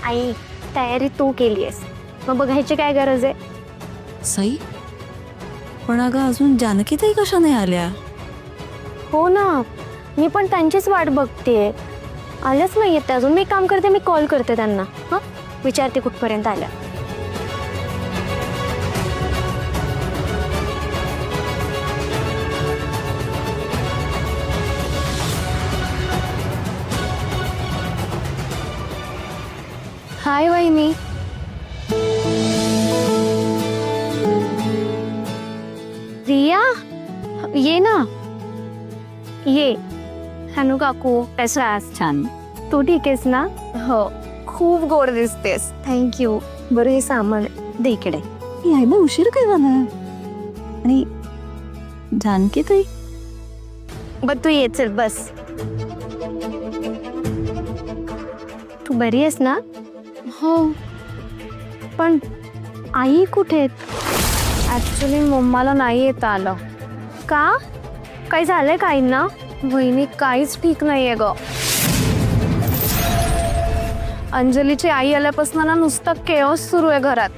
आई तयारी तू केलीयस, मग बघायची काय गरज आहे? सई, पण अगं अजून जानकीताई कशा नाही आल्या? हो ना, मी पण त्यांचीच वाट बघतेय. आल्याच नाही येत अजून. मी काम करते, मी कॉल करते त्यांना. हां, विचारते कुठपर्यंत आल्या. हाय वहिनी. रिया, ये ना, ये. हॅनू काकू, कशा आहेस? छान. तू ठीक आहेस ना? हो, खूप गोड दिसतेस. थँक्यू. बरं, हे सामान दे इकडे. यायला उशीर काय झाला? आणि जानकीताई? बरं तू ये, चल बस. तू बरी आहेस ना? हो. पण आई कुठे आहेत? ॲक्च्युली मम्माला नाही येता आलं. का? काही झालंय का आईंना? वहिनी, काहीच ठीक नाहीये ग. अंजलीची आई आल्यापासून ना नुसतं केओस सुरू आहे घरात.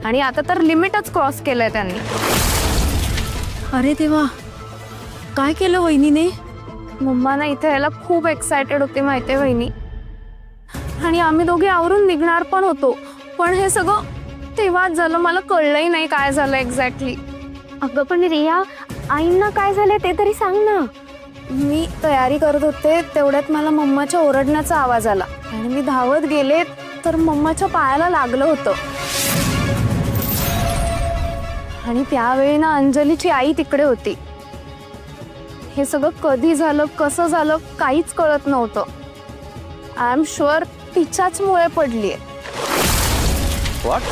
आणि आता तर लिमिटच क्रॉस केलंय त्यांनी. अरे देवा, काय केलं वहिनीने? मम्मा ना इथे यायला खूप एक्सायटेड होते माहितीये वहिनी. आणि आम्ही दोघे आवरून निघणार पण होतो. पण हे सगळं तेव्हाच झालं, मला कळलंही नाही काय झालं एक्झॅक्टली. अगं पण रिया, आईंना काय झालंय ते तरी सांग ना. मी तयारी करत होते तेवढ्यात मला मम्माच्या ओरडण्याचा आवाज आला आणि मी धावत गेले तर मम्माच्या पायाला लागलं होतं. आणि त्यावेळी ना अंजलीची आई तिकडे होती. हे सगळं कधी झालं, कसं झालं, काहीच कळत नव्हतं. आय एम शुअर तिच्याच मुळे पडलीये. व्हॉट?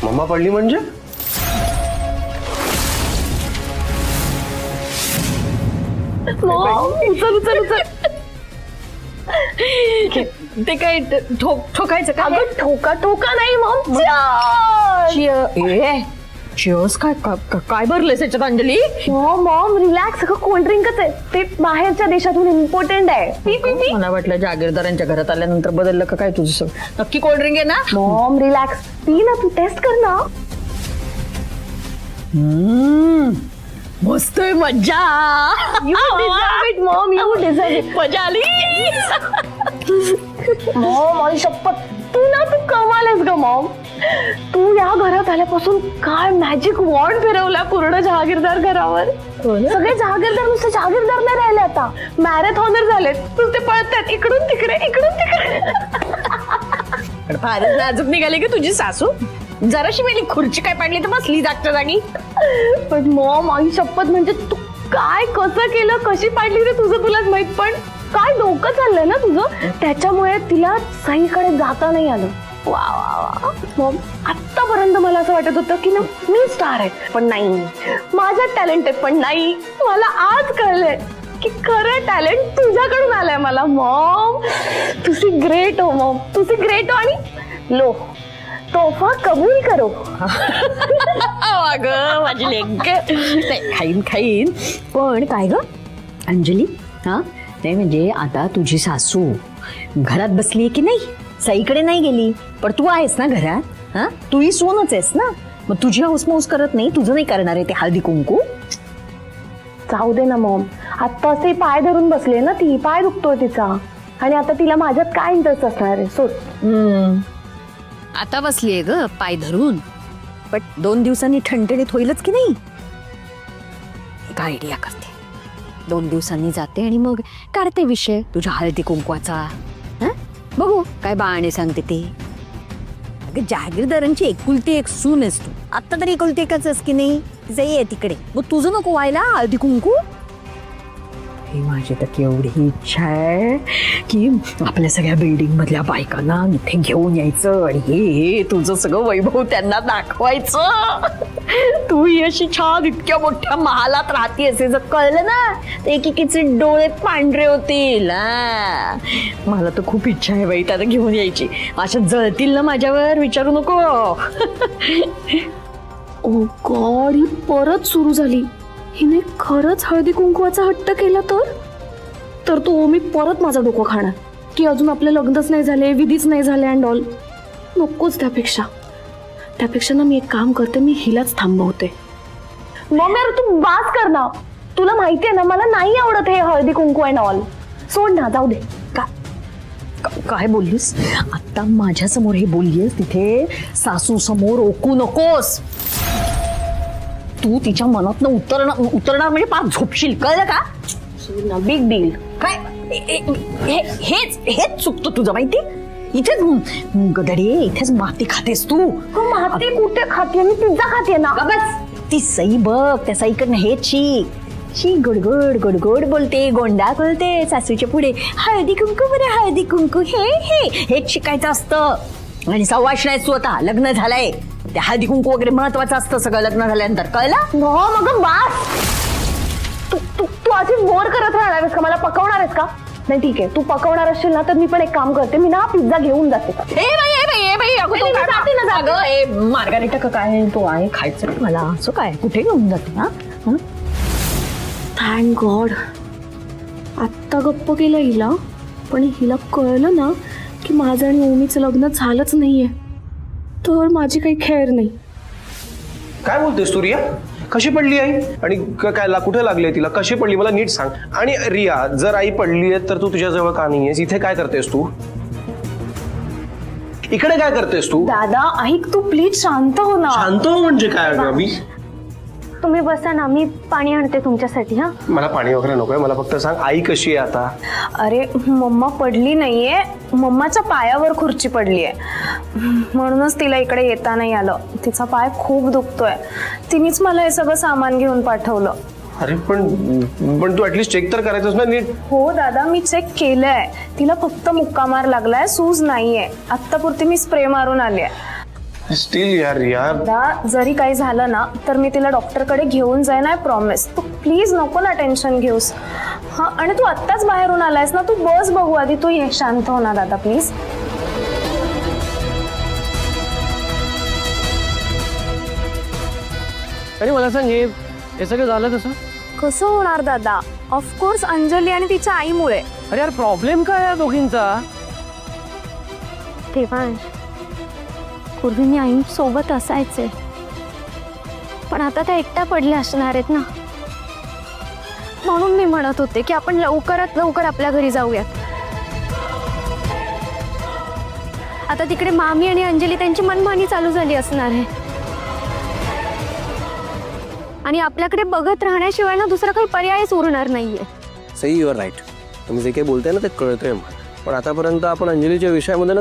मम्मा पडली म्हणजे? उचल उचल उचल. ते काय ठोकायचं का? अगं ठोका ठोका नाही मॉम. चिअर्स काय काय भरलंय त्याच्यात अंजली? Mom relax. अगं कोल्ड ड्रिंकच आहे, ते बाहेरच्या देशातून इम्पॉर्टंट आहे. पी पी पी. मला वाटलं जागीरदारांच्या घरात आल्यानंतर बदललं का काय तुझं सगळं. नक्की कोल्ड ड्रिंक आहे ना? Maugham relax. पी ना, तू टेस्ट कर ना. मस्त आहे, मज्जा. You deserve it Maugham, you deserve it. मजा आली. मॉम आई शपथ, तू कमाल आहेस ग मॉम. तू या घरात आल्यापासून काय मॅजिक वॉन्ड फिरवला पूर्ण जहागीरदार घरावर. सगळे जहागीरदार नुसते जहागीरदार नाही राहिले, आता मॅरेथॉनर झालेत. नुसते पळतात इकडून तिकडे इकडून तिकडे. फारच नाजूक निघाली की तुझी सासू. जराशी मेली खुर्ची काय पाडली तर बसली जागच्या जागी. पण मॉम आई शपथ, म्हणजे तू काय कसं केलं, कशी पाडली ते तुझं तुलाच माहित. पण काय डोकं चाललंय ना तुझं, त्याच्यामुळे तिला सईकडे जाता नाही आलं. वा वा वा मॉम, आतापर्यंत मला असं वाटत होतं की ना मी स्टार आहे, पण नाही. माझं टॅलेंट आहे, पण नाही. मला आज कळलंय की खरं टॅलेंट तुझ्याकडून आलंय मला. मॉम तुझी ग्रेट हो मॉम, तुझी ग्रेट हो. आणि लो तोहफा कबूल करो. अगं माझी लेक. खाईन खाईन. पण काय ग अंजली, हा ते म्हणजे आता तुझी सासू घरात बसली की नाही, सईकडे नाही गेली, पण तू आहेस ना घरात. हा, तूही सोनच आहेस ना, मग तुझी हौसमौस करत नाही, तुझं नाही करणार आहे ते हळदी कुंकू? जाऊ दे ना मॉम, आता असे पाय धरून बसले ना, ती पाय दुखतोय तिचा. आणि आता तिला माझ्यात काय इंटरेस्ट असणार आहे. सोड. आता बसलीये ग पाय धरून, पण 2 दिवसांनी ठणठणीत होईलच की नाही. एक आयडिया करते, 2 दिवसांनी जाते आणि मग काढते विषय तुझ्या हळदी कुंकवाचा. हं? बघू काय बाणे सांगते ते. अगं जहागीरदारांची एकुलती एक सून आहेस तू. आता तरी एकुलती एकच आहेस की नाही. तिचं ये तिकडे, मग तुझं नको व्हायला हळदी कुंकू. माझी तर केवढी इच्छा आहे की आपल्या सगळ्या बिल्डिंग मधल्या बायकांना इथे घेऊन यायचं आणि हे तुझं सगळं वैभव त्यांना दाखवायचं. तू अशी छान इतक्या मोठ्या महालात राहते असे जर कळलं ना, तर एकेकीचे डोळे पांढरे होतील. मला तर खूप इच्छा आहे बाई त्यांना घेऊन यायची. अशा जळतील ना माझ्यावर, विचारू नको. ओ गॉड, ही परत सुरू झाली. हिने खरंच हळदी कुंकवाचा हट्ट केला तर? तर तो ओमी परत माझा डोकं खाणार की अजून आपले लग्नच नाही झाले, विधीच नाही झाले अँड ऑल. नकोच त्यापेक्षा ना मी एक काम करते, मी हिलाच थांबवते. मम्मी अरे तू बास कर ना, तुला माहितीये ना मला नाही आवडत हे हळदी कुंकू अँड ऑल. सोड ना, जाऊ दे. काय बोललीस आता माझ्या समोर? हे बोललीस तिथे सासू समोर ओकू नकोस. तू तिच्या मनातनं उतरणार म्हणजे पाच झोपशील, कळलं का? सोड ना, बिग डील. काय हेच चुकतं तुझं माहिती. इथेच गदडे, इथेच माती खातेस तू. माती कुठे खाते? मी पिझ्झा खाते ना. ती सई बघ, त्या सईकडनं हेच शी गोडगोड गोडगोड बोलते, गोंडा बोलते सासूच्या पुढे. हळदी कुंकू बरं, हळदी कुंकू, हेच शिकायचं असतं. आणि सवाश नाही तू आता, लग्न झालंय. त्या हळदी कुंकू वगैरे महत्वाचं असतं सगळं लग्न झाल्यानंतर, कळलं? हो मग बास. तू अशी बोर करत राहणार आहेस का? मला पकवणार आहेस का? नाही ठीक आहे, तू पकवणार असशील ना तर मी पण एक काम करते, मी ना पिझ्झा घेऊन जाते. मार्गारेटा का काय तो आहे खायचं मला, असं काय कुठे घेऊन जाते? हा थँक गॉड आत्ता गप्प केलं हिला. पण हिला कळलं ना की माझं आणि ओमीचं लग्न झालंच नाहीये, तर माझी काही खैर नाही. काय बोलतेस तू रिया? कशी पडली आई? आणि काय कुठे लागले तिला? कशी पडली मला नीट सांग. आणि रिया, जर आई पडली आहे तर तू तुझ्याजवळ का नाहीयेस? इथे काय करतेस तू? इकडे काय करतेस तू? दादा ऐक, तू प्लीज शांत हो ना. शांत हो म्हणजे काय अभि? तुम्ही बसा ना, मी पाणी आणते तुमच्यासाठी. हा मला पाणी वगैरे नकोय, मला फक्त सांग आई कशी आहे आता? अरे मम्मा पडली नाहीये, मम्माच्या पायावर खुर्ची पडलीये, म्हणूनच तिला इकडे येता नाही आलं. तिचा पाय खूप दुखतोय, तिनेच मला हे सगळं सामान घेऊन पाठवलं. अरे पण तू ऍटलीस्ट चेक तर करायचंस ना नीट. हो दादा, मी चेक केलंय. तिला फक्त मुक्का मार लागलाय, सूज नाहीये. आत्तापुरती मी स्प्रे मारून आले. स्टील यार रिया. दादा जरी काही झालं ना तर मी तिला डॉक्टरकडे घेऊन जाईन, आय प्रॉमिस. तू प्लीज नको ना टेन्शन घेऊस. हा, आणि तू आत्ताच बाहेरून आलायस ना, तू बस बघू आधी. तू ये, शांत हो ना दादा प्लीज. अरे मला सांग, हे सगळं झालं कसं? कसं होणार दादा? ऑफकोर्स अंजली आणि तिच्या आईमुळे. अरे यार, प्रॉब्लेम काय आहे दोघींचा? देवांश, पूर्वी मी आई सोबत असायचे, पण आता त्या एकट्या पडल्या असणार आहेत ना, म्हणून मी म्हणत होते की आपण लवकरात लवकर आपल्या घरी जाऊयात. आता तिकडे मामी आणि अंजली त्यांची मनमानी चालू झाली असणार आहे, आणि आपल्याकडे बघत राहण्याशिवाय ना दुसरा काही पर्यायच उरणार नाहीये. Sai, you are right. तुम्ही जे काही बोलताय ना ते कळतंय मला, पण आतापर्यंत आपण अंजलीच्या विषयामध्ये ना